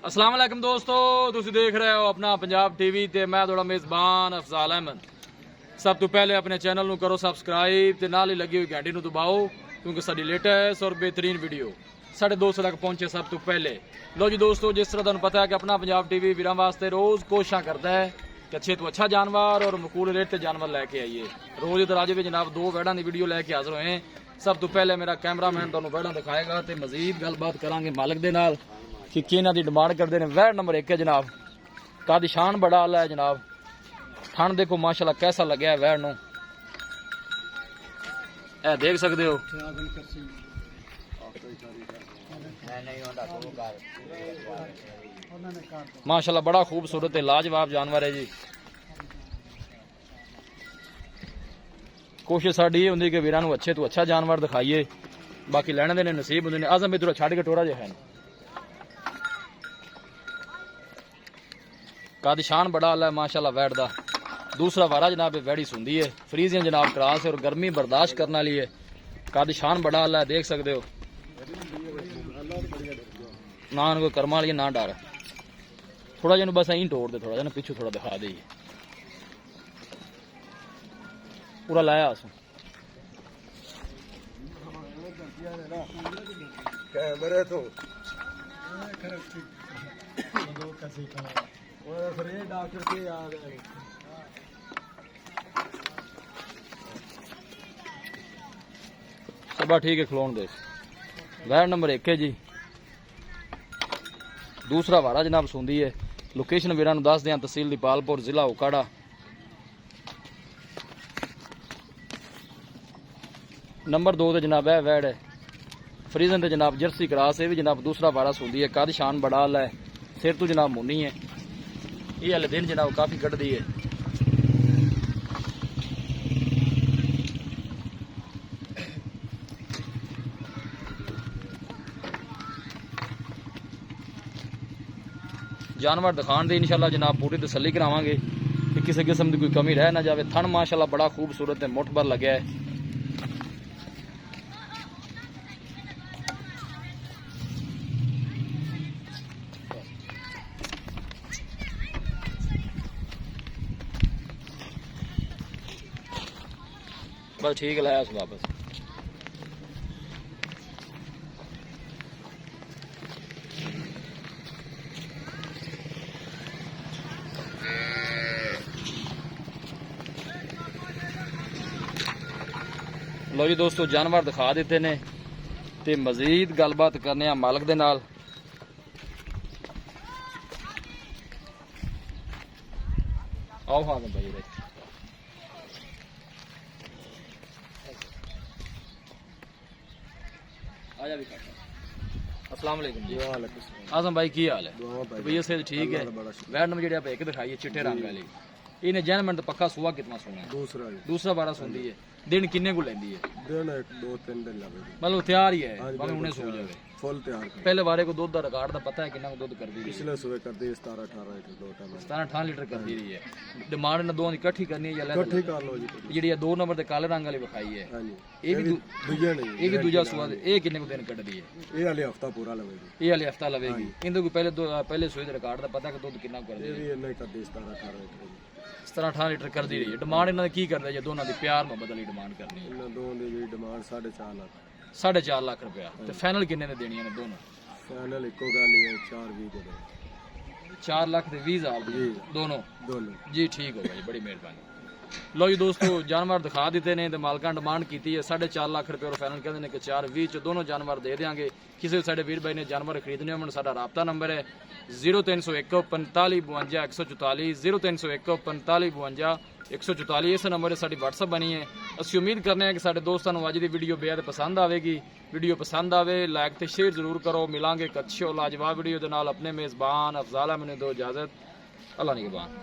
अस्सलाम वालेकुम दोस्तों, तुसी देख रहे हो अपना पंजाब टीवी ते मैं थोड़ा मेज़बान अफजाल अहमद। सब तो पहले अपने चैनल नू करो सब्सक्राइब ते नाल ही लगी हुई घंटी नू दबाओ क्योंकि साडी लेटेस्ट और बेहतरीन वीडियो साढ़े दोस्तों तक पहुंचे सब तो पहले। लो जी दोस्तों, जिस तरह तुहानू पता है कि अपना पंजाब टीवी वीरां वास्ते रोज़ कोशिशां करता है कि अच्छे तो अच्छा जानवर और मकूल रेट ते जानवर लैके आइए। रोज़ इधर अज भी जनाब दो वैड़ां दी वीडियो लैके हाज़र होए। सब तो पहले मेरा कैमरामैन तुहानू वैड़ां दिखाएगा ते मजीद गलबात करांगे मालिक दे नाल कि इन्हां दी डिमांड करते हैं। वैड़ नंबर 1 है जनाब, कादी शान बड़ा आला है जनाब। थन देखो माशाल्लाह कैसा लगे है वैड़ नू, ए देख सकते हो। माशाल्लाह बड़ा खूबसूरत है, लाजवाब जानवर है जी। कोशिश साडी ये होंदी कि वीरां नू अच्छे तो अच्छा जानवर दिखाइए, बाकी लैणे दे नसीब होंदे ने। आजम इधरों छड्ड के टोरा जे है कादी शान बड़ा आला है माशाल्लाह वैड़ दा। दूसरा वारा जनाब वैड़ी सुंदी है, फ्रीजियन जनाब क्रास है और गर्मी बर्दाश्त करने वाली है। कादी शान बड़ा आला है, देख सकते हो। ना कोई कर्मा वाली ना डर। थोड़ा जिन्हों बस यहीं तोड़ दे, थोड़ा जा पिछू थोड़ा दिखा दे, पूरा लाया असो कैमरे तो सबा ठीक है, खलोन दे। वैड़ नंबर 1 है जी। दूसरा वारा जनाब सुंदी है। लोकेशन वीरां नू दस दियां, तहसील दीपालपुर, जिला उकाड़ा। नंबर 2 ते जनाब है वैड़ है फ्रीजन ते जनाब जर्सी क्रास है भी जनाब। दूसरा वारा सुंदी है, कद शान बड़ा आला है, सिर तो जनाब मुन्नी है। ये हले दिन जनाब काफी कटदी है। जानवर दिखाने दी इंशाल्लाह जनाब पूरी तसल्ली करावांगे कि किसी किस्म की कोई कमी रह ना जाए। थन माशाल्लाह बड़ा खूबसूरत है, मुठ भर लगे है। बस ठीक लाया उस वापस। लो जी दोस्तों, जानवर दिखा देते ने ते मजीद गलबात करने आ मालिक दे नाल। आओ हाँ भाई रे। आजा भी अस्सलाम वालेकुम जी। आजम भाई की हाल है? भैया से ठीक है। वैड़ नंबर जी आप एक दिखाइए चिट्टे रंग वाली, इन्हें जैनमेंट पक्का सुआ कितना सोना है? दूसरा बारा सुनती है। दिन किन्ने को लेंदी है? दिन 2-3 दिन लगेगा, मतलब तैयार ही है, भाਵੇਂ उन्हें सो जावे। फुल तैयार पहले बारे को दूध का रिकॉर्ड दा पता है कितना को दूध कर दी? पिछले सुबह कर दी 17-18 लीटर, 2 टाइम 17-18 लीटर कर दी रही है। डिमांड ने दोवां दी इकट्ठी करनी है या अलग? ठीक कर लो जी। ਜਿਹੜੀ ਆ 2 ਨੰਬਰ ਤੇ ਕਾਲੇ ਰੰਗ ਵਾਲੀ ਵਿਖਾਈ ਹੈ, हां जी, ਇਹ ਵੀ ਦੂਜੇ ਨਹੀਂ, ਇਹ ਵੀ ਦੂਜਾ ਸੂਆ ਦੇ। ਇਹ ਕਿੰਨੇ ਕੋ ਦਿਨ ਕੱਢਦੀ ਹੈ? ਇਹ ਵਾਲੇ ਹਫਤਾ ਪੂਰਾ ਲਵੇਗੀ। ਇਹ ਵਾਲੇ ਹਫਤਾ ਲਵੇਗੀ। ਇਹਦੇ ਕੋਈ ਪਹਿਲੇ ਸੂਏ ਦੇ ਰਿਕਾਰਡ ਦਾ ਪਤਾ ਕਿ ਦੁੱਧ ਕਿੰਨਾ ਕਰਦੀ ਇਹ ਹੈ? ਵੀ ਇੰਨਾ ਹੀ ਕਰਦੀ 17-18 ਲੀਟਰ। 17-18 ਲੀਟਰ ਕਰਦੀ ਰਹੀ ਹੈ। ਡਿਮਾਂਡ ਇਹਨਾਂ ਦੀ ਕੀ ਕਰਦੇ ਜੇ ਦੋਨਾਂ ਦੀ ਪਿਆਰ ਮੁਹੱਬਤ ਵਾਲੀ ਡਿਮਾਂਡ ਕਰਨੀ ਹੈ? ਇਹਨਾਂ ਦੋਵਾਂ ਦੀ ਜਿਹੜੀ ਡਿਮਾਂਡ 4.5 ਲੱਖ। 4.5 ਲੱਖ ਰੁਪਇਆ। ਤੇ ਫਾਈਨਲ ਕਿੰਨੇ ਨੇ ਦੇਣੀਆਂ ਨੇ ਦੋਨੋਂ? ਫਾਈਨਲ ਇੱਕੋ ਗੱਲ ਹੀ ਹੈ, 4-20 ਦੇ ਦੋ। 4 ਲੱਖ ਤੇ 20,000 ਦੀ ਦੋਨੋਂ जी। ठीक होगा जी, बड़ी मेहरबानी। लो जी दोस्तों, जानवर दिखा देते ने ते मालकां डिमांड की है 4.5 लाख रुपये और फाइनल कहते हैं कि 4-20 च दोनों जानवर दे देंगे। किसी साडे वीर भाई ने जानवर खरीदने हो साडा राबता नंबर है 0301 45 52 144 0301 45 52 144। इस नंबर से साडी WhatsApp बनी है। असीं उम्मीद करने हैं कि साडे दोस्तां नूं अज दी वीडियो बेहद पसंद आवेगी। वीडियो पसंद आवे लाइक ते शेयर जरूर करो। मिलांगे एक अच्छी और लाजवाब वीडियो दे नाल। अपने मेज़बान अफजाल अहमद ने दो इजाजत। अल्लाह निगहबान।